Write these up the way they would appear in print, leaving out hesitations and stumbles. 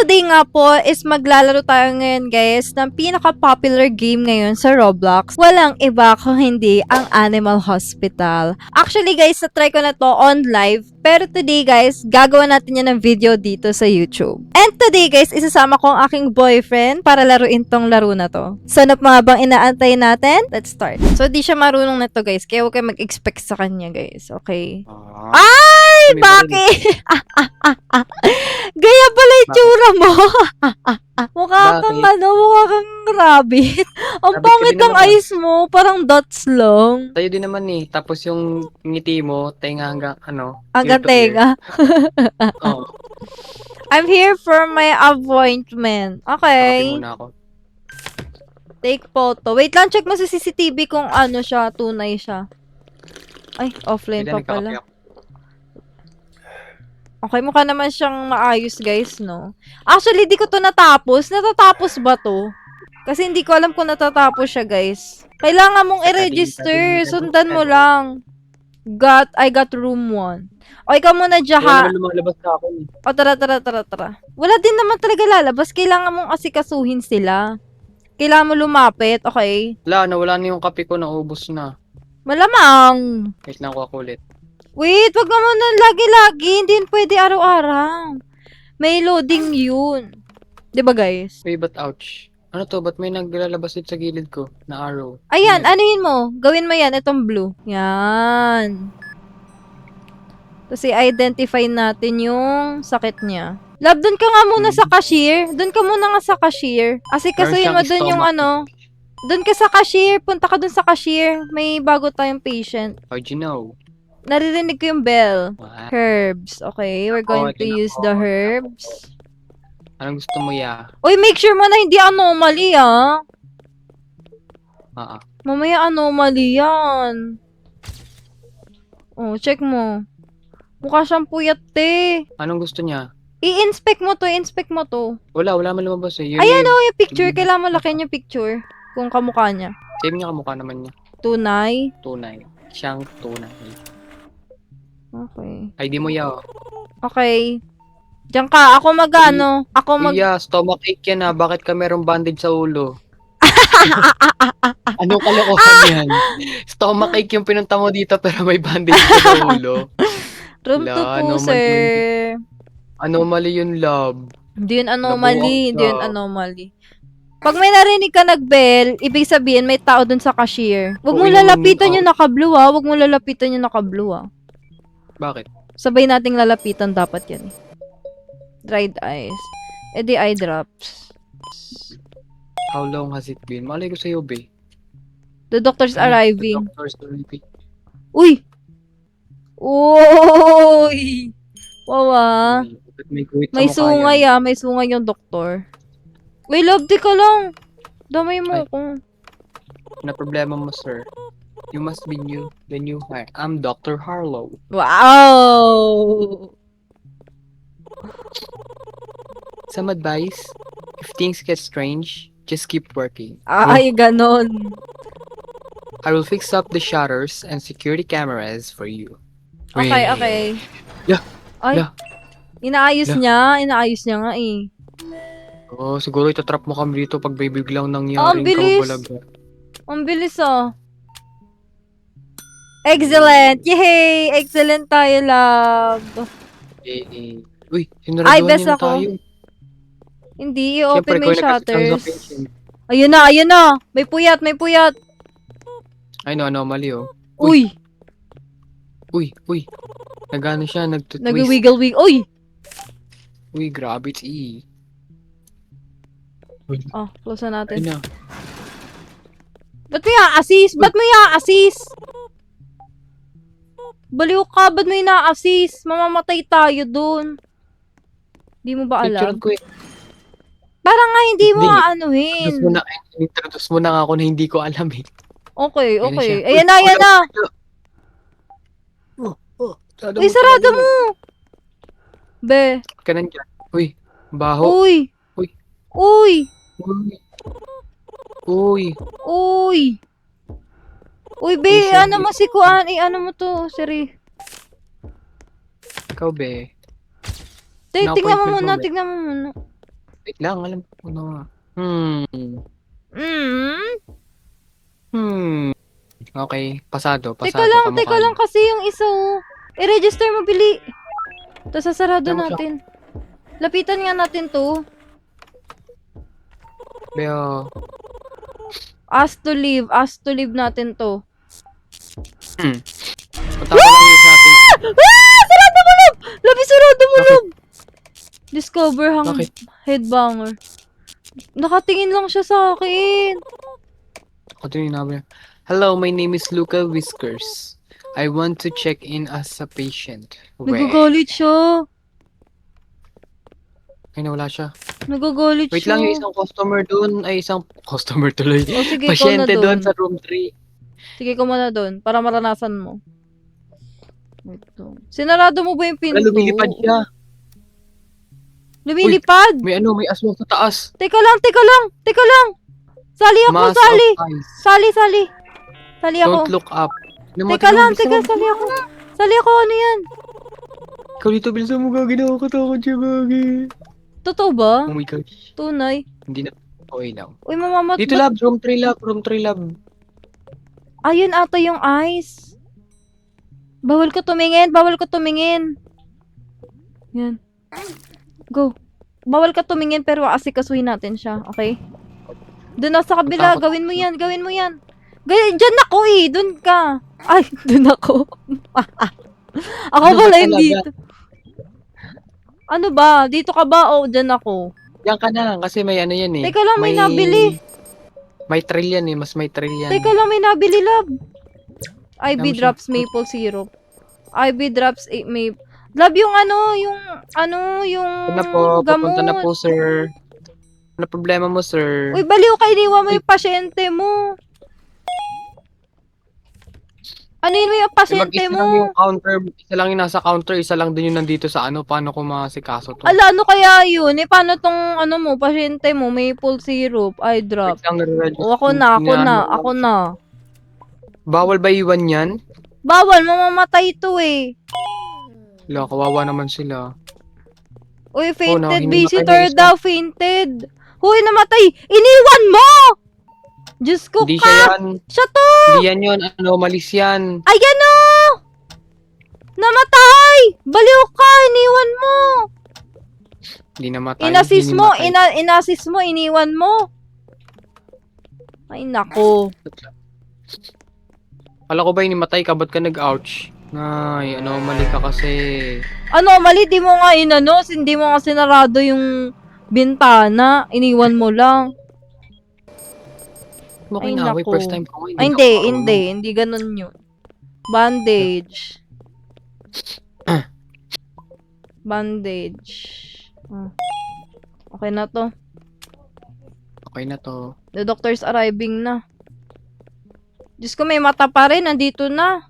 today nga po is maglalaro tayo ngayon guys ng pinaka-popular game ngayon sa Roblox. Walang iba kung hindi ang Animal Hospital. Actually guys, na-try ko na to on live. Pero today guys, gagawa natin yan ng video dito sa YouTube. And today guys, isasama ko ang aking boyfriend para laruin tong laro na to. So ano pa nga bang inaantay natin? Let's start. So di siya marunong na to guys, kaya huwag kayo mag-expect sa kanya guys. Okay? Ay! Bakit? Gaya pala yung tsura mo. Mukha kang mukha kang rabbit. Ang Rabbit pangit ka din ng naman. eyes mo, parang dots lang. Tayo din naman eh. Tapos yung ngiti mo, tenga hanggang Hanggang ear to ear. tenga. Oo. I'm here for my appointment. Copy Okay. muna ako. Take photo. Wait lang, check mo sa CCTV kung ano siya, tunay siya. Ay, offline Hindi pa na nagkakapi pala. ako. Okay, mukha naman siyang maayos, guys, no? Actually, di ko to natapos. Natatapos ba to? Kasi hindi ko alam kung natatapos siya, guys. Kailangan mong i-register. Sundan mo lang. I got room 1. O, ikaw muna, Wala Jaha. naman lumalabas sa akin eh. O, tara. Wala din naman talaga lalabas. Kailangan mong asikasuhin sila. Kailangan mo lumapit, okay? Nawala na yung kape ko, naubos na. Malamang. Wait lang ako ulit. Wait, wag naman na lagi-lagi. Hindi yun pwede araw-araw. May loading yun. 'Di ba guys? Wait, but ouch. Ano to? Ba't may naglalabas dito sa gilid ko na arrow? Ayan, anuhin mo. Gawin mo yan. Itong blue. Yan. Tapos i-identify natin yung sakit niya. Love, dun ka nga muna sa cashier. Dun ka muna nga sa cashier. Asikasuhin mo dun yung ano. Dun ka sa cashier. Punta ka dun sa cashier. May bago tayong patient. How'd you know? Naririnig ko yung bell. What? Herbs. Okay, we're going to use the herbs. Anong gusto mo ya? Uy, make sure mo na hindi anomaly, ah. Ah. Mamaya anomaly yan. Oh, check mo. Mukha siyang puyat, te. Anong gusto niya? I-inspect mo to. Wala man lumabas eh. Yun Ayan, yun. oh, yung picture. Kailangan mo lakihan yung picture. Kung kamukha niya. Same niya kamukha naman niya. Tunay. Tunay. Siyang tunay. Okay. ID mo ya. Okay. Diyan ka. Ako mag-ano. Ako mag... Iya, stomach ache yan ah. Bakit ka merong bandage sa ulo? Anong kalokohan yan? Stomach ache yung pinunta mo dito pero may bandage ka sa ulo. Room 2 Wala, po, anomaly sir. Anomaly yun, love. Hindi yun anomaly. Nabuwag Hindi yun ka. anomaly. Pag may narinig ka nag-bell, ibig sabihin may tao dun sa cashier. Huwag mo Oo, lalapitan oo. yung naka-blue, ha? Huwag mo lalapitan yung naka-blue, ha? Bakit? Sabay nating lalapitan dapat yan. Dried eyes. Eh di eye drops. How long has it been? Malay ko sa'yo, be. The doctor's arriving. The doctor's arriving. Uy! Uy! Wow, ah. Ba't may guhit sa May mukha sungay, yan? ah. May sungay yung doktor. Uy, love, di ka lang. Damay mo Ay. ako. Na problema mo, sir. You must be new. The new hire. I'm Dr. Harlow. Wow! Some advice? If things get strange, just keep working. Ay, ganon. I will fix up the shutters and security cameras for you. Okay, Wait. okay. Yeah, Ay, yeah. inaayos Yeah. niya. Inaayos niya nga eh. Oh, siguro itatrap mo kami dito pag may biglang ang nangyaring bilis. kabalaga. Ang bilis ah. Excellent! Yay! Excellent tayo, love. Eh. Uy, Ay, sinaraduhan best niyo na ako. tayo. Hindi, Siyempre, i-open mo yung ikaw yung nagkasakit sa shutters. patient. Ayun na. May puyat. Ay, no, anomaly, oh. Uy! Uy. Nagano siya, nagtutwist. Nag-wiggle-wiggle. Uy! Uy, gravity. Oh, close na Ay natin. na. Ba't mo i-assist? Baliw ka, ba't mo ina-assist? Mamamatay tayo dun. Di mo ba Picture alam? ko eh. Parang nga hindi mo Hindi. aanuhin. Introduce mo na nga ako na hindi ko alam eh. Okay. Ayan na siya. Ayan na. Uy, sarado mo. Be. Ka nandiyan. Uy, baho. Uy. Uy. Uy, be, Listen, ano mo si Kuan? Ano mo to, Siri? Ikaw, be. Tingnan mo Na-appointment muna, mo, be. tingnan mo muna. Wait lang, alam ko na nga. Hmm? Okay, pasado, Teka kamukha lang niya. kasi yung isa oh. I-register mo, bili. Tapos sasarado Tama siya. natin. Lapitan nga natin to. Pero, Ask to leave natin to. punta ko lang yun sa ating, Sarado mo, Lob! Labi, sarado mo, Bakit? Lob! Discover hang Bakit? headbanger. Nakatingin lang siya sa akin. Ako din yung nabi. Hello, my name is Luca Whiskers. I want to check in as a patient. Nagagalit siya. Ay, nawala siya. Nagagalit Wait siya. lang, yung isang customer doon, ay isang customer tuloy. O sige, ikaw na Pasyente doon doon. sa room 3. Sige, ikaw muna doon. Para maranasan mo. Ito. Sinarado mo ba yung pinto? Wala, lumilipad siya. Lumilipad? May aswang sa taas. Teka lang. Sali ako, Mask sali. of ice. Sali ako. Don't look up. Teka lang, sali ako. Sali ako, ano yan? Ikaw dito, bilisan mo, Gagi. Nakakatakot siya, Gagi. Totoo ba? Oh my gosh. Tunay? Hindi na. Okay lang. Uy, mamamat. Dito lab, room 3 lab, Ayun ata yung ice. Bawal ko tumingin. Yan. Go. Bawal ka tumingin pero asikasuhin natin siya, okay? Doon na sa kabila, Takot. gawin mo yan. Diyan ako eh, doon ka. Ay, doon ako. Ako Ano ba pala yung talaga? dito. Ano ba? Dito ka ba o dyan ako? Yan ka na, kasi may ano yan eh. Teka lang, may nabili. May trail yan eh, mas may trail yan. Teka lang, may nabili, love. IB Tama siya. drops maple syrup. IB drops maple. Love, yung Ano po, papunta na gamot. po, sir. Ano problema mo, sir? Uy, baliw ka, iniwan mo yung pasyente mo. Ano yun mo yung pasyente Mag-isa lang mo? yung counter, isa lang yung nasa counter, isa lang din yung nandito sa ano, paano ko masikaso to? Ala, ano kaya yun? Eh, paano tong, pasyente mo, maple syrup, eye drop? Wait lang, nare-register. O, ako na. Bawal ba iwan yan? Bawal, mamamatay ito eh. Wala, kawawa naman sila. Uy, Oh, fainted no, visitor hinamatay na isa. daw, fainted. Huy, namatay! Iniwan mo! Diyos ko Hindi ka! siya yan. Siya to! Hindi yan yun. Anomalies yan. Ayan o! Namatay! Baliw ka! Iniwan mo! Hindi namatay. Inassist hindi mo! namatay. Inassist mo! Iniwan mo! Ay, nako. Kala ko ba inimatay ka? Ba't ka nag-ouch? Ay, anomaly ka kasi. Mali, di mo nga hindi mo nga sinarado yung bintana. Iniwan mo lang. Okay Ay, na, naku. first time ko. Ay, hindi ganun yun. Bandage. Okay na to. Okay na to. The doctor's arriving na. Diyos ko, may mata pa rin. Nandito na.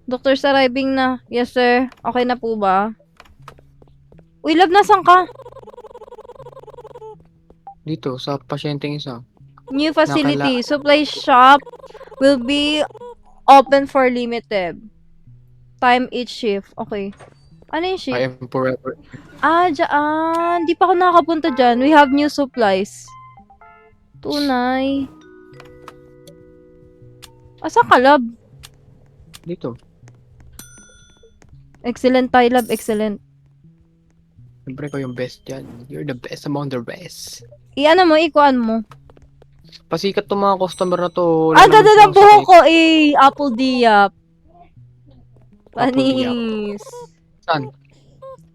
Doctor's arriving na. Yes, sir. Okay na po ba? Uy, love, nasan ka? Dito, sa pasyenteng isa. New facility. Supply shop will be open for limited. Time each shift. Okay. Ano yung shift? I am forever. Dyan. Di pa ako nakakapunta dyan. We have new supplies. Tunay. Asa ka, love? Dito. Excellent tayo, love. Excellent. Siyempre ko yung best dyan. You're the best among the rest. Ikuan mo. Pasikat tong mga customer na to. Wala Ang naman ganda ng silang buhok sakit. ko, Apple diap. Apple diap. Panis. Saan?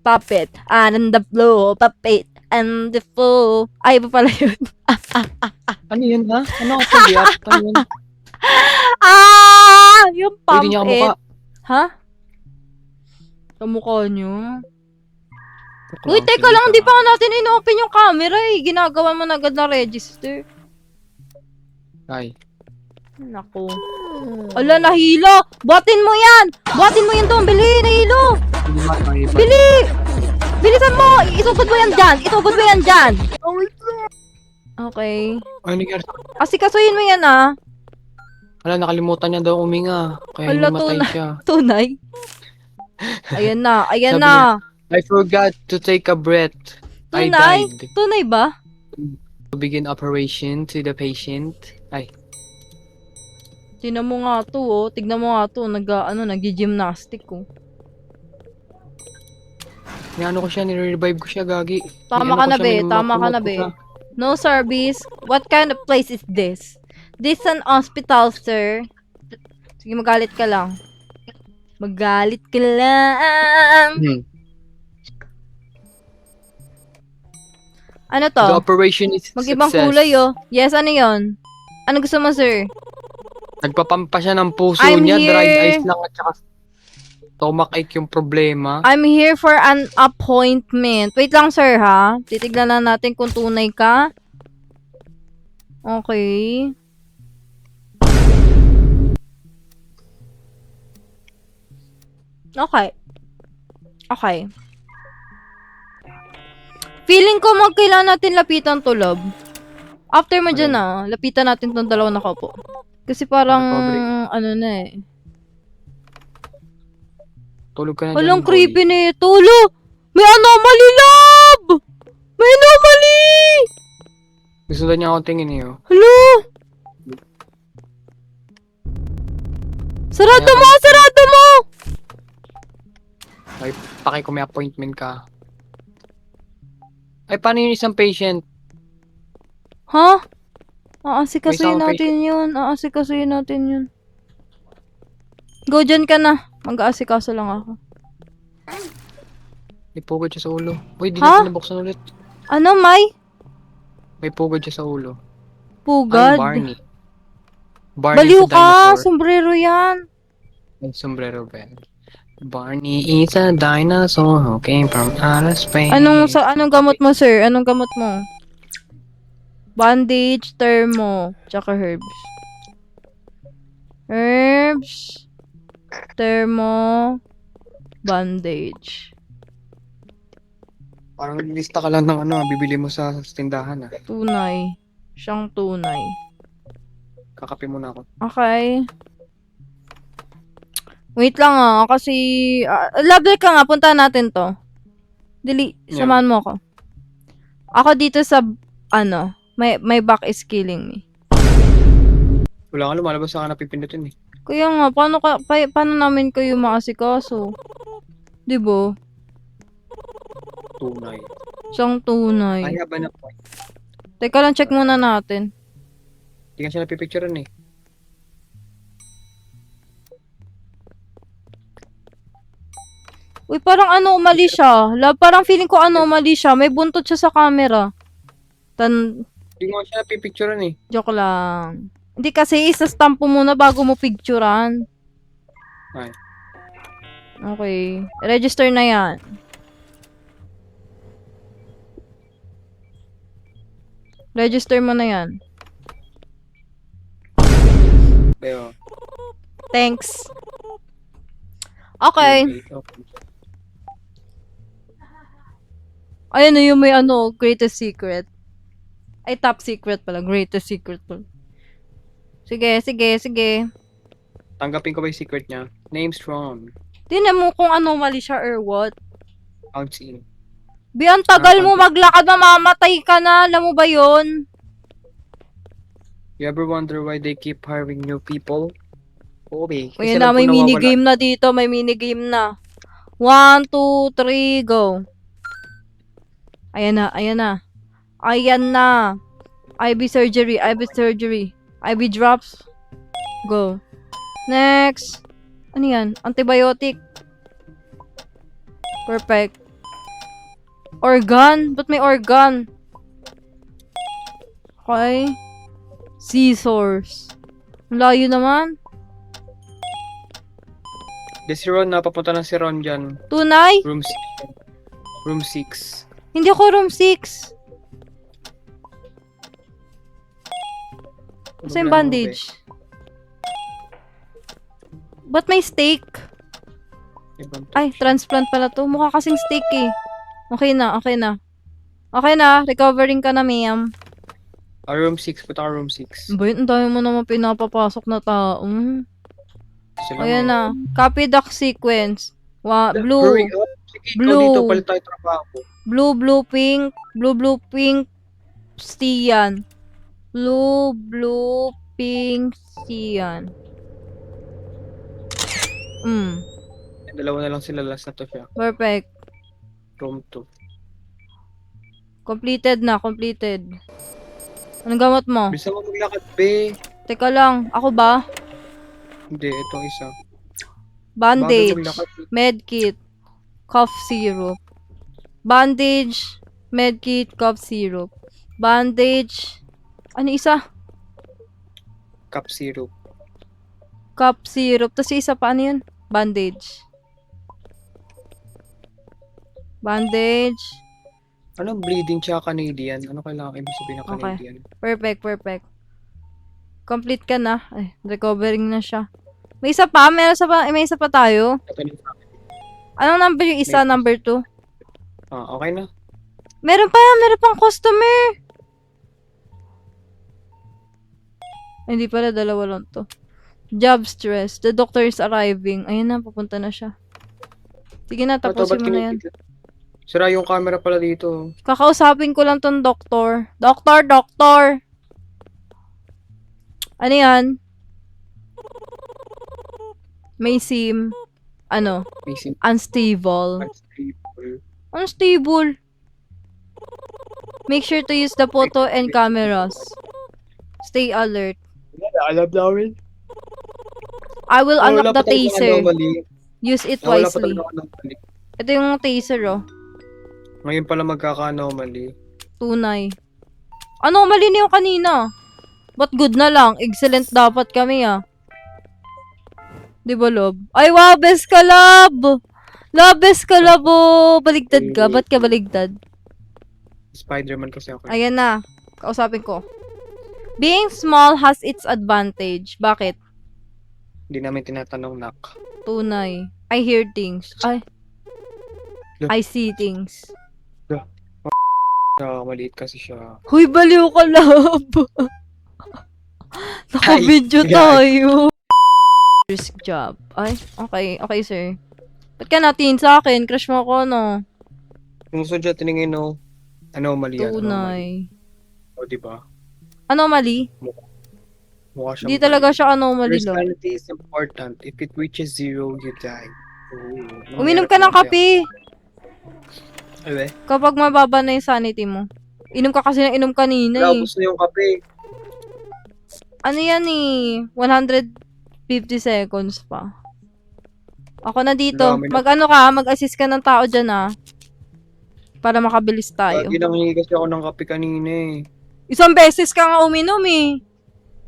Puppet. And the flow. Puppet. And the flow. Ay, iba pala yun. Ano yun ha? Ano ako diap? Ano yun? Yung Pwede niya kamukha. pumpet. Ha? Kamukha nyo? Uy, teka lang, hindi pa nga natin in-open yung camera eh. Ginagawa mo na agad na register. Ay. Naku. Ala, nahilo! Buhatin mo yan! Buhatin mo yan doon! Bili! Nahilo! Hindi matay. Bili! Bilisan mo! Isugod mo yan dyan! Okay. Ay, nangyari. Asikasuhin mo yan ah. Wala, nakalimutan niya daw uminga. Kaya Ala, hinimatay siya. Tunay. Ayan na. Sabi I forgot to take a breath. I Tunay? died. Tunay ba? To begin operation to the patient. Ay, Tignan mo nga to, oh. Tignan mo nga to. Nag-gymnastic, oh. niano ko siya, nire-revive ko siya, gagi. Tama Niano ka ko na, siya, be. minumot- Tama ka na, mumot ko be. siya. No service. What kind of place is this? This an hospital, sir. Sige, magalit ka lang. Magalit ka lang. Hmm. Ano The to? operation is Mag-ibang success. kulay, oh. Yes, ano yon? Ano gusto mo, sir? Nagpapampa siya ng puso I'm niya, dried here. ice lang at saka stomachache yung problema. I'm here for an appointment. Wait lang, sir, ha? Titignan na natin kung tunay ka. Okay. Okay. Okay. Feeling ko magkailangan natin lapitan to, love. After mo dyan, lapitan natin tong dalawa nakaupo. Kasi parang, Recovery. ano na eh. Tulog ka na Walang dyan, creepy boy. na ito. Lo! May anomaly, love! May anomaly! Gusto na niya akong tingin eh, oh. Hello? Sarado mo! Sarado mo! Ay, paki kung may appointment ka. Ay, paano yung isang patient? Ha? Aasikasuhin May isang natin yun. Aasikasuhin natin yun. Go dyan ka na. Mag-aasikaso lang ako. May pugad siya sa ulo. Uy, di Ha? natin nabuksan ulit. Ano, May? May pugad siya sa ulo. Pugad. I'm Barney. Barney Baliw the ka! dinosaur. Sombrero yan. May sombrero ba yan? Barney is a dinosaur who came from outer space. Anong gamot mo, sir? Anong gamot mo? Bandage, thermo, tsaka herbs. Herbs, thermo, bandage. Parang lista ka lang ng ano, bibili mo sa tindahan ah. Tunay. Siyang tunay. Kakape muna ako. Okay. Wait lang kasi level ka nga, punta natin to. Dili, Yeah. samahan mo ako. Ako dito sa, my back is killing me. Wala ka lumalabas sa napipindutin eh. Kaya nga, paano namin kayo maasikaso? Diba? Tunay. Siyang tunay. Ay, haba na po. Teka lang, check muna natin. Hindi ka siya napipicturean eh. Uy, parang anomaly siya. Parang feeling ko anomaly siya. May buntot siya sa camera. Hindi mo siya napipicturean eh. Joke lang. Hindi kasi, isa-stamp mo muna bago mo picturean. Ay. Okay. Register na yan. Register mo na yan. Pero, Thanks. Okay. okay. Ayun na yung may greatest secret. Ay, top secret pala. Greatest secret pala. Sige. Tanggapin ko ba yung secret niya? Name's Ron. Tingnan mo kung anomaly siya or what. Outseen. Bi, ang tagal mo maglakad, mamamatay ka na. Alam mo ba yun? You ever wonder why they keep hiring new people? Okay. Ayan na, may minigame na dito. May minigame na. 1, 2, 3, go. Ayan na. Ayan na. IV surgery. IV drops. Go. Next. Ano yan? Antibiotic. Perfect. Organ? Ba't may organ? Okay. Scissors. Ang layo naman. Si Ron, napapunta na si Ron dyan. Tunay? Room 6. Hindi ako room 6. Kasi yung bandage. Ba't may steak? Ay, transplant pala to. Mukha kasing steak eh. Okay na. Recovering ka na, ma'am. Room 6. Punta ka room 6. Ba yun? Ang dami mo naman pinapapasok na tao. Ayan na. Copy doc sequence. Blue. Hurry up. Sige, ikaw dito, Blue. palit tayo trabaho. Blue, pink, cyan. Blue, pink, cyan. Dalawa na lang sila, last na to siya. Perfect. Room 2. Completed na, completed. Anong gamot mo? Bisa mo maglakad, be. Teka lang, ako ba? Hindi, itong isa. Bandage, Bago maglakad. medkit, cough syrup. Bandage, medkit, cough syrup. Bandage, ano isa? Cup syrup. Cup syrup. Tapos yung isa pa, ano yun? Bandage. Bandage. Ano bleeding tsaka Canadian? Ano kailangan ibig sabihin ng Okay. Canadian? Perfect. Complete ka na. Ay, recovering na siya. May isa pa? May isa pa tayo? Ito na sa akin. Anong number yung isa? May- Number 2? Okay na. Meron pang customer. Ay, hindi pala, dalawa lang to. Job stress. The doctor is arriving. Ayun na, pupunta na siya. Sige na, tapusin mo na yan. Sira yung camera pala dito. Kakausapin ko lang tong doktor. Doktor! Ano yan? May SIM. Ano? May Unstable. unstable. Unstable. Make sure to use the photo and cameras. Stay alert. Alam namin. I will unlock the Wala pa talaga taser. anomaly. Use it Wala pa wisely. talaga anomaly. Ito yung taser, oh. Ngayon pala magkaka-anomaly. Tunay. Anomaly na yung kanina. But good na lang. Excellent dapat kami, ah. Di ba, Lob? Ay, wow, best ka, Lob! Lob, best ka, Lob, oh. Baligtad ka. Ba't ka baligtad? Spider-Man kasi ako. Ayan na. Kausapin ko. Being small has its advantage. Bakit? Hindi namin tinatanong, nak. Tunay. I hear things. I see things. Maliit kasi siya. Huy, baliw ka, Lob! Naka-video Ay, tayo. Risk job. Ay, okay. Okay, sir. Ba't ka natin sa akin? Crush mo ako, no? Kung gusto dyan tiningin, no? Anomaly yan. Anomaly. Tunay. O, diba? Anomaly? Mukha siyang Hindi talaga siya anomaly, Lob. Personality is important. If it reaches 0, you die. Uminom ka ng kape. Ay, Kapag mababa na yung sanity mo. Inom ka kasi ng inom kanina, wala, eh. gusto yung kape. Ano yan, eh? 150 seconds pa. Ako na dito. Dami na. Mag-ano ka, mag-assist ka ng tao dyan, ah. Para makabilis tayo. Lagi nang hingi kasi ako ng kape kanina eh. Isang beses ka nga uminom, eh.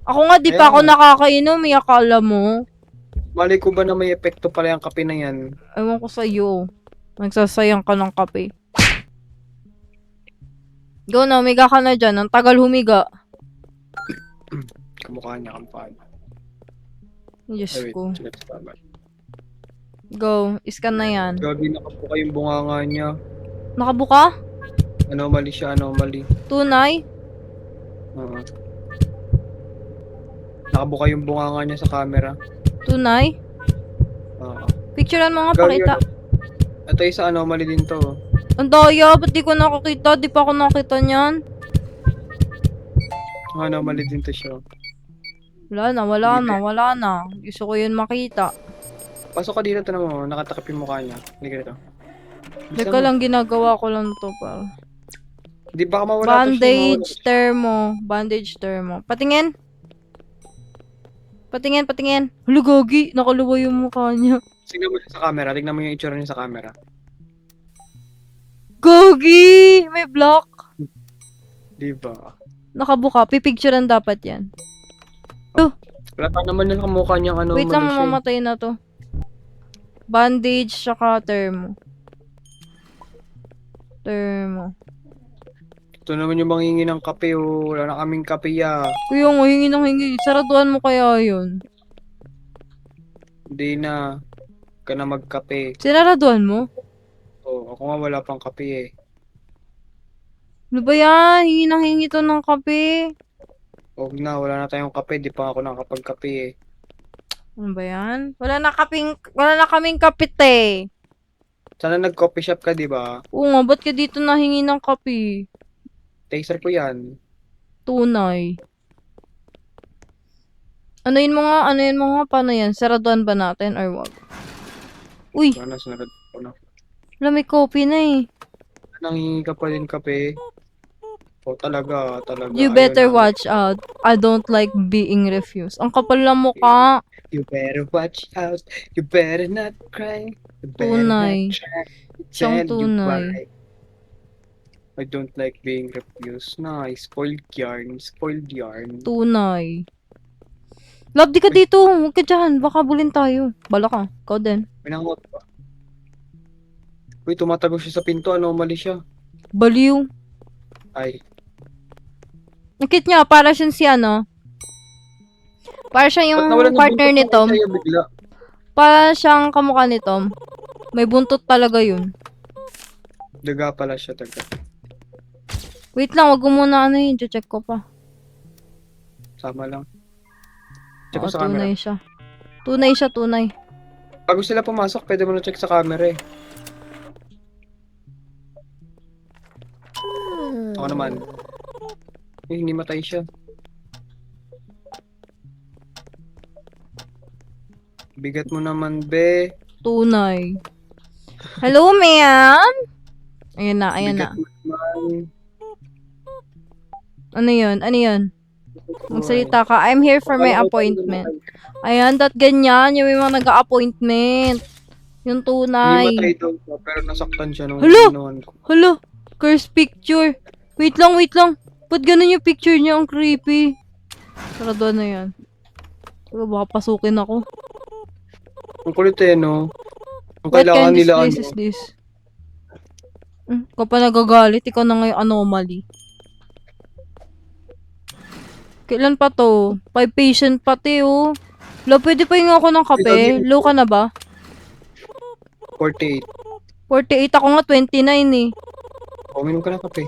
Ako nga, di pa Ayun ako nga. nakakainom, eh. Akala mo. Mali ko ba na may epekto pala yung kape na yan? Ewan ko sa'yo. Nagsasayang ka ng kape. Go na, umiga ka na dyan. Ang tagal humiga. Kamukha niya kampanya. Diyos Ay, wait. ko. Let's tama. Go. Iskan na yan. Gagi nakabuka yung bunganga niya. Nakabuka? Anomaly siya, anomaly. Tunay? Oo. Nakabuka yung bunganga niya sa camera. Tunay? Oo. Picturean mo nga, Gagi, pakita. Ito isa anomaly din to. Ang daya, ba't di ko nakakita? Di pa ako nakita niyan. Anomaly din to siya. Wala na. Gusto ko yun makita. Pasok ka dito, tanong mo. Nakatakip yung mukha niya. Hindi ka dito. Teka lang, ginagawa ko lang to, pal. Di ba mawala to siya? Bandage thermo. Patingin. Halo, gagi. Nakaluwa yung mukha niya. Tignan mo siya sa camera. Tignan mo yung itsura niya sa camera. Gagi! May block. Di ba? Nakabuka. Pipicturean dapat yan. Wala pa naman yung kamukha niyang anomaly Wait lang, siya. mamamatay na to. Bandage, saka thermo. Ito naman yung manghingi ng kape, oh. Wala na kaming kape, ya. Kuya nga, hingi ng hingi. Saraduan mo kaya yun. Hindi na. Ka na magkape. Sinaraduan mo? Oh, ako nga wala pang kape, eh. Ano ba yan? Hingi ng hingi to ng kape. Huwag na, wala na tayong kape. Di pa ako nakakapagkape, eh. Ano ba yan? Wala na kaming kapit eh. Sana nag-coffee shop ka, di ba? Oo nga, ba't ka dito nahingi ng kape? Taser ko yan. Tunay. Ano yun mo nga, paano yan? Saraduan ba natin or wag? Uy, Sana sinarad ko na. may coffee na eh. Nangingi ka pa din kape. O talaga. You Ayaw better namin. watch out. I don't like being refused. Ang kapal ng mukha. You better watch out. You better not cry. You better Tunay. not try. Siyang Tell you tunay. why. I don't like being refused. Nice. Spoiled yarn. Spoiled yarn. Tunay. Love, di ka dito. Huwag ka dyan. Baka bulin tayo. Bala ka. Ikaw din. Pinangot pa. Uy, tumatago siya sa pinto. Anomaly siya. Baliw. Ay. Nakit niya, para siyang si ano. Para siya yung Ba't nawalan ng partner buntot ni ng Tom. sa'yo bigla? Para siyang kamukha ni Tom. May buntot talaga yun. Daga pala siya. Daga. Wait lang, wag ko muna ano yun. Check ko pa. Sama lang. Check Oo, ko sa camera. tunay siya. Tunay siya, tunay. Bago sila pumasok, pwede mo na check sa camera eh. Ako naman. Eh, hindi matay siya. Bigat mo naman, be. Tunay. Hello, ma'am? Ayan na, ayan na. Bigat mo naman. Ano yun? Ano yun? Magsalita ka. I'm here for my appointment. Ayan, ganyan. Yung may mga nag-a-appointment. Yung Hindi tunay. matay daw siya, pero nasaktan siya nung Hala! ginawan ko. Hala! Curse picture. Wait lang, wait lang. Ba't ganun yung picture niya? Ang creepy. Sarado na yan. Pero baka pasukin ako. Ang kulit eh, no? Ang What kailangan kind of nila, place is this? Ikaw pa nagagalit. Ikaw na ngayon anomaly. Kailan pa to? 5 patient pati, oh. Lo, pwede pa yung ako ng kape? Low ka na ba? 48. 48 ako nga, 29 eh. Uminom ka na kape.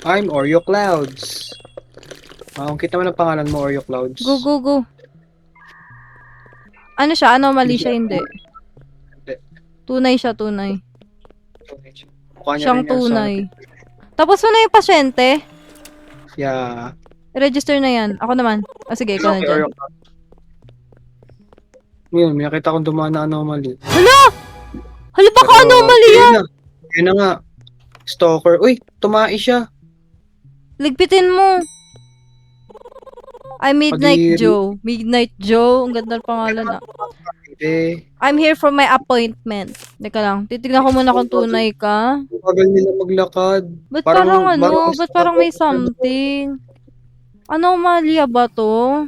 I'm Oreo Clouds. Ang kita mo ng pangalan mo, Oreo Clouds. Go, go, go. Ano siya? Anomaly siya? Hindi. Hindi. Tunay siya, tunay. Mukha niya Siyang rin yan sa- tunay. Tapos mo na yung pasyente? Yeah. I-register na yan. Ako naman. Sige, ikaw na Okay, dyan. Oreo Clouds. Ngayon, may nakita akong dumaan na anomaly. Hala, baka Pero, anomaly yan. Yun na nga. Stalker. Uy, tumai siya. Ligpitin mo. I'm Midnight Kadiri. Joe. Midnight Joe. Ang ganda ng pangalan ah. Eh, I'm here for my appointment. Teka lang. Titignan ko muna kung tunay ka. bagal nila maglakad. Ba't parang ano? parang Ba't parang may something? Anomalya ba to?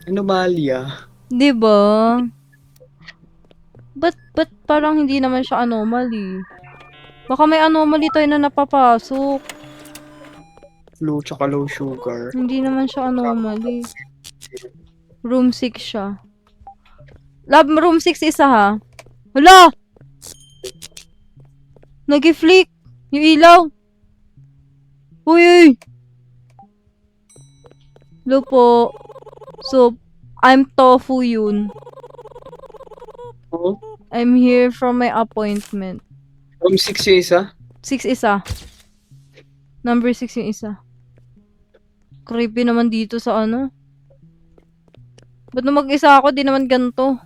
Anomalya. Di ba? Ba't parang hindi naman siya anomaly? Baka may anomaly tayo na napapasok. Flu tsaka low sugar. Hindi naman siya anomaly. Room 6 siya. Lab, room 6 isa ha. Hala! Nag-flick! Yung ilaw! Uy, uy! Hello po. So, I'm Tofu yun. Oo. I'm here for my appointment. Room 6 yung isa. 6 isa. Number 6 yung isa. Creepy naman dito sa ano. Ba't na mag-isa ako? Di naman ganito.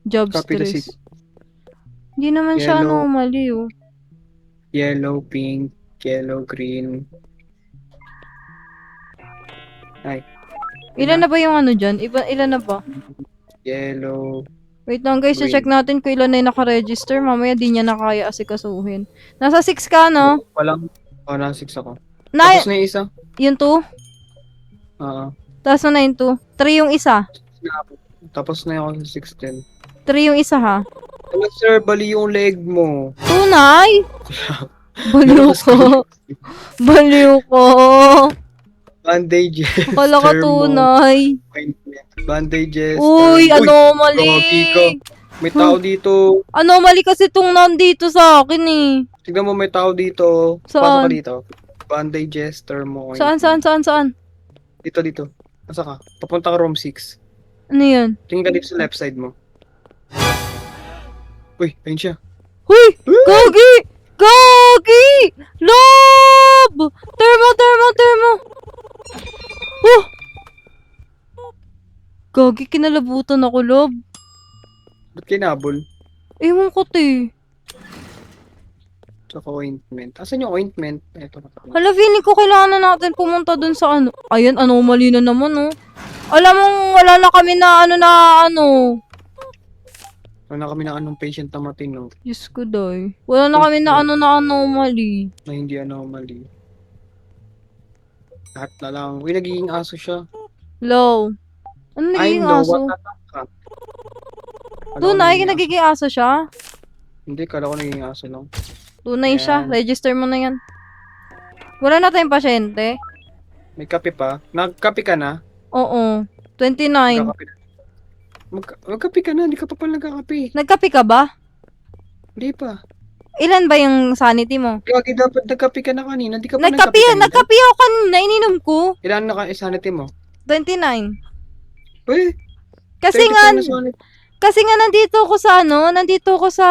Job Copy the stress. Hindi naman siya Yellow. anomaly oh. Yellow, pink, yellow, green. Ay. Ilan na ba yung ano dyan? Ilan na ba? Yellow. Wait lang guys, Green. check natin kung ilan na yung nakaregister. Mamaya di niya na kaya asikasuhin. Nasa 6 ka, no? Walang. Oh, nasa 6 ako. Na, Tapos na yung isa. yung 2. Oo. Tapos na yung 2. 3 yung isa. Tapos na ako sa 6 din. 3 yung isa ha. Ano sir, bali yung leg mo. Tunay! Baliw ko. Baliw ko. Bandages. Akala ka tunay. Bandages. Uy, Gogi anomaly. ka. May tao dito. Anomaly kasi itong nandito sa akin eh. Tignan mo, may tao dito. Saan? Pasok ka dito. Bandages, thermo. Saan? Dito. Nasa ka? Papunta ka room 6. Ano yun? Tingin ka dito sa left side mo. Uy, ayun siya. Huy! Gagi! Gagi! Lob! Thermo! Oh! Gagi, kinalabutan ako, Lob. Ba't kinabol? Ewan ko, te. Tsaka ointment. Asan yung ointment? Ito na. Hala, feeling ko kailangan na natin pumunta dun sa ano. Ayan, anomaly na naman, oh. Alam mong wala na kami na ano. Wala kami ng anong patient na matino Diyos ko, day. Wala na kami na anomaly. na hindi anomaly. Lahat na lang. Uy, nagiging aso siya. Low. Ano I nagiging know aso? what ka. Tunay, nagiging aso siya? Hindi, kala ko nagiging aso lang. Tunay siya. Yan. Register mo na yan. Wala na tayong pasyente. May kape pa? Nagkape ka na? Oo. 29. Nagkakape na. Magkape ka na, hindi ka pa pala nagkakape. Nagkape ka ba? Hindi pa. Ilan ba yung sanity mo? Gagi, dapat nagkape ka na kanina. Hindi ka pa Nagkape kanina. ako kanina. Ininom ko. Ilan na ka-sanity mo? 29. Uy, Kasi 30 nga, na sanity. nandito ko sa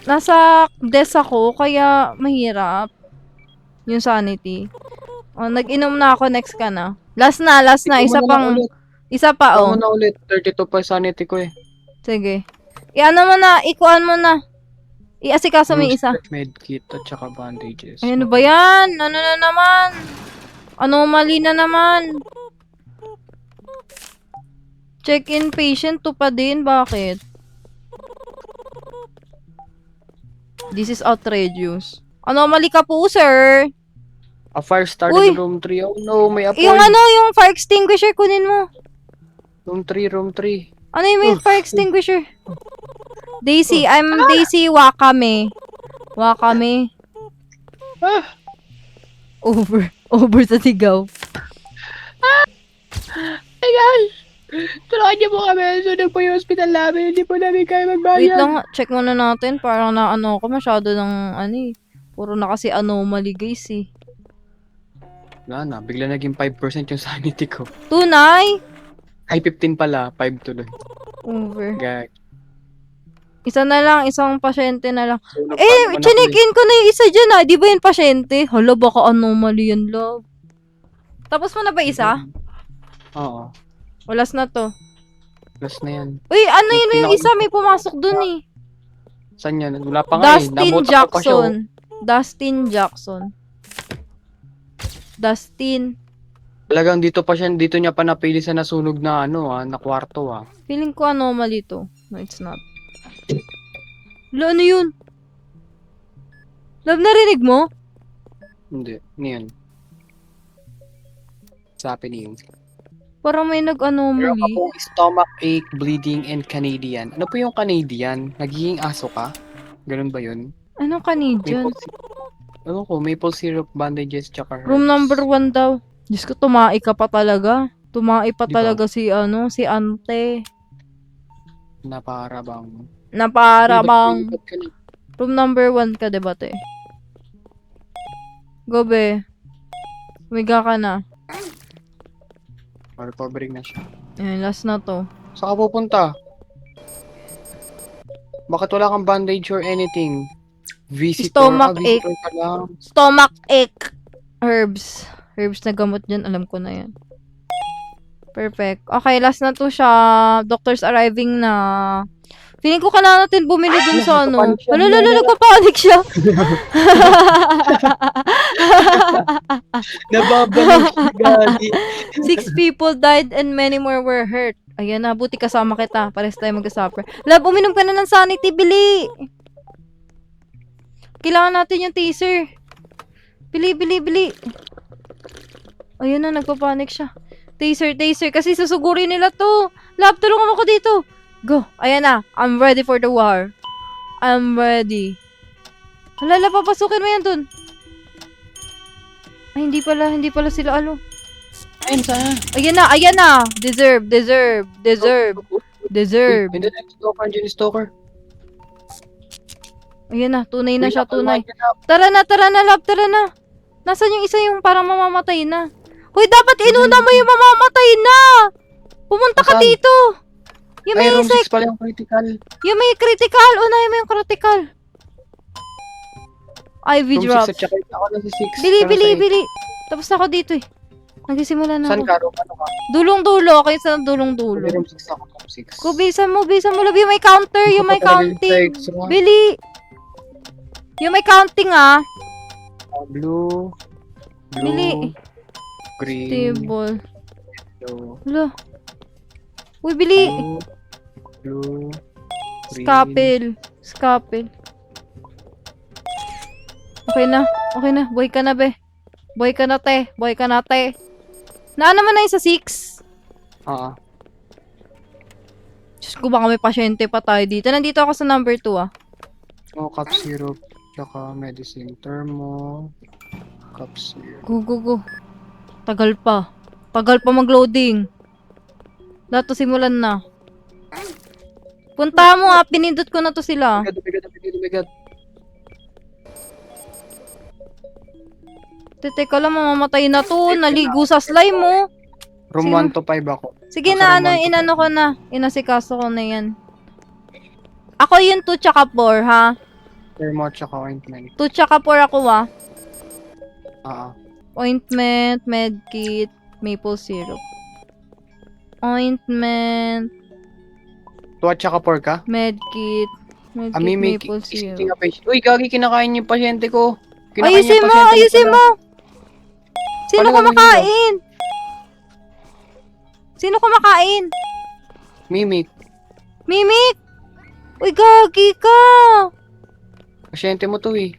nasa desk ako, kaya mahirap yung sanity. Oh, nag-inom na ako, next ka na. Last na, isa pa, Ikaw oh. mo na ulit. 32 pa sanity ko eh. Sige. Ikuan mo na. Iasikaso mo yung isa. Medkit at saka bandages. Ay, ano ba yan? Ano na naman? Anomaly na naman. Check-in patient to pa din. Bakit? This is outrageous. Anomaly ka po, sir. A fire started Uy! in room 3. Oh no, may apoy. Yung fire extinguisher, kunin mo. Room 3, room 3. Ano yung may fire extinguisher? Daisy, I'm Daisy Wakame. Wakame. Ah! Over sa sigaw. Hey guys! Tulungan niyo po kami. Sunog po yung hospital namin. Hindi po namin kaya magbayad. Wait lang, check muna natin. Parang ako masyado ng puro na kasi anomaly guys eh. Wala na, bigla naging 5% yung sanity ko. Tunay? Ay, 15 pala. 5 tuloy. Over. Gag. Isa na lang, isang pasyente na lang. So, Chinekin ko na yung isa dyan ah. Di ba yung pasyente? Hala, baka anomaly yan, love. Tapos mo na ba isa? Oo. Walas na to. Last na yan. Uy, ano yun yung isa? May pumasok dun eh. Saan yan? Wala pa nga eh. Dustin Nabuta ko pa siya, oh. Jackson. Dustin Jackson. Dustin. Talagang dito pa siya, dito niya pa napili sa nasunog na na kwarto Feeling ko anomaly to. No, it's not. Hala, ano yun? Love, narinig mo? Hindi, niyan. What's happening? Parang may Meron nag-anomaly. akong stomach ache, bleeding, and Canadian. Ano po yung Canadian? Nagiging aso ka? Ganun ba yun? Anong Canadian? Ano ko, maple syrup, bandages, tsaka herbs. Room number 1 daw. Diyos ko, tumai ka pa talaga. Tumai pa Di ba? talaga si ante. Naparabang. Naparabang. Room number 1 ka, diba, te? Gobe. Umiga ka na. Recovering na siya. Ayan, last na to. Saan ka pupunta? Bakit wala kang bandage or anything? Visitor? Stomach ache. Visitor ka lang. Stomach ache. Herbs. Herbs na gamot dyan. Alam ko na yan. Perfect. Okay, last na to siya. Doctor's arriving na. Feeling ko kailangan natin bumili dun sa ano. Nagpapanik siya. Nababalik si Gali. 6 people died and many more were hurt. Ayan na, buti kasama kita. Pares tayo mag-suffer. Love, uminom ka na ng sanity, bili! Kailangan natin yung taser. Bili. Ayan na, nagpapanik siya. Taser. Kasi susugurin nila to. Love, tulungan mo ko dito. Go. Ayan na. I'm ready for the war. I'm ready. Halala, papasukin mo yan dun. Ay, hindi pala sila Ayun, sana. Ayan na. Deserve. And then, Andiyan yung stalker. Ayan na, tunay na siya, tunay. Tara na, love, tara na. Nasaan yung isa yung parang mamamatay na? Hoy, dapat inuna mo yung mamamatay na! Pumunta ka Saan? dito! Yung Ay, may room 6 pala yung critical. Yung may critical. Unahin mo yung critical. IV Room drop. 6 at saka ako na si 6. Bili. Tapos na ako dito eh. Nagsisimula na Saan ako. ka? Room ano ka? Dulong-dulo. Okay, sa dulong-dulo. Room 6 ako. Room 6. Go, bilisan mo. Love, yung may counter. Yung may counting. Bili. Yung may counting ah. Blue. Bili. Green. Stable. Blue. Hala. Uy, bili. Blue. Scalpel. Okay na. Buhay ka na, be. Buhay ka na, te. Naano mo na yung sa 6? Oo. Diyos ko, baka may pasyente pa tayo dito. Nandito ako sa number 2, ah. Oh, cup syrup. Tsaka medicine. Thermo. Cup syrup. Go. Tagal pa mag-loading. Lahat to simulan na. Punta mo, ah. Pinindot ko na to sila. Oh my God. Teka lang, mamamatay na to. Naligo sa slime mo. Room Sino? 1 to 5 ako. Sige Nasa na, room 1 to inano 5. ko na. Inasikaso ko na yan. Ako yung 2 tsaka 4, ha? Thermo tsaka ointment. 2 tsaka 4 ako, ah. Oo. Ointment, medkit, maple syrup. Ointment, 2 at tsaka 4 ka? medkit, Ami, may maple syrup. isipin nga patient. Uy, gagi, kinakain niyo yung pasyente ko. Ayusin mo! Sino Paano kumakain? Mimic. Mimik! Uy, gagi ka! Pasyente mo to eh.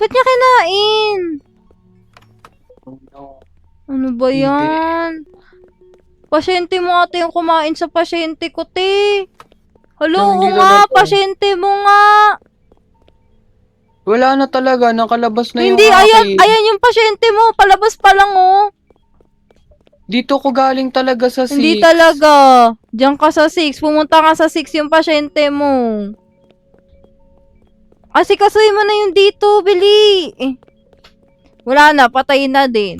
Ba't niya kinain? Oh no. Ano ba yan? Pasyente mo ate yung kumain sa pasyente ko, te. Hello, Hindi nga, totoo. pasyente mo nga. Wala na talaga, nakalabas na Hindi, yung ayan yung pasyente mo. Palabas pa lang, oh. Dito ko galing talaga sa 6. Hindi talaga. Diyan ka sa 6. Pumunta ka sa 6 yung pasyente mo. Asikasuhin mo na yung dito, Bili. Wala na, patay na din.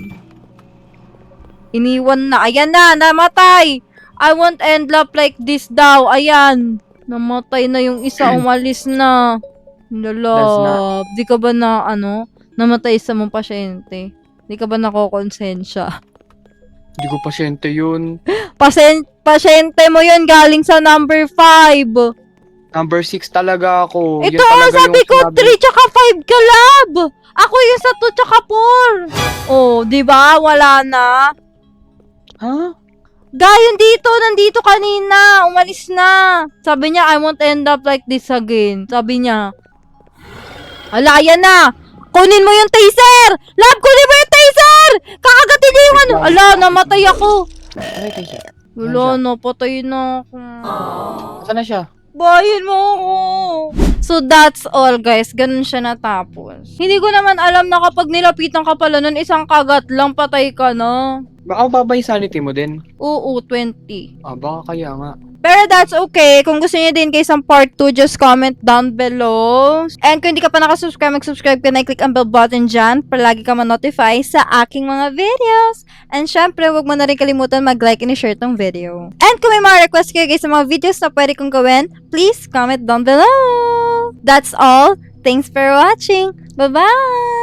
Iniwan na. Ayan na, namatay. I won't end up like this daw. Ayan. Namatay na yung isa, umalis na. Lala. Di ka ba na, namatay sa mong pasyente? Di ka ba nakokonsensya? Hindi ko pasyente yun. Pasyente mo yun galing sa number 5. Number 6 talaga ako. Ito, Yan talaga sabi yung ko, sinabi. 3 tsaka 5 ka, lab. Ako yung sa 2 tsaka 4. Oh, di ba? Wala na. Ha? Gayon dito, nandito kanina. Umalis na. Sabi niya, I won't end up like this again. Sabi niya. Ala, yan na. Kunin mo yung taser! Lab, kunin mo yung taser! Kakagatin niya yung ano. Ala, namatay ako. Ay, tayo. Wala, napatay na ako. Saan na siya? Bayin mo ako. So, that's all, guys. Ganun siya natapos. Hindi ko naman alam na kapag nilapitan ka pala nun, isang kagat lang, patay ka na. Baka baba yung sanity mo din? Oo, 20. Ah, baka kaya nga. Pero that's okay. Kung gusto niyo din guys ang part 2, just comment down below. And kung hindi ka pa nakasubscribe, mag-subscribe ka na, i-click ang bell button dyan para lagi ka ma-notify sa aking mga videos. And syempre, huwag mo na rin kalimutan mag-like and i-share tong video. And kung may mga request kayo guys sa mga videos na pwede kong gawin, please comment down below. That's all. Thanks for watching. Bye-bye!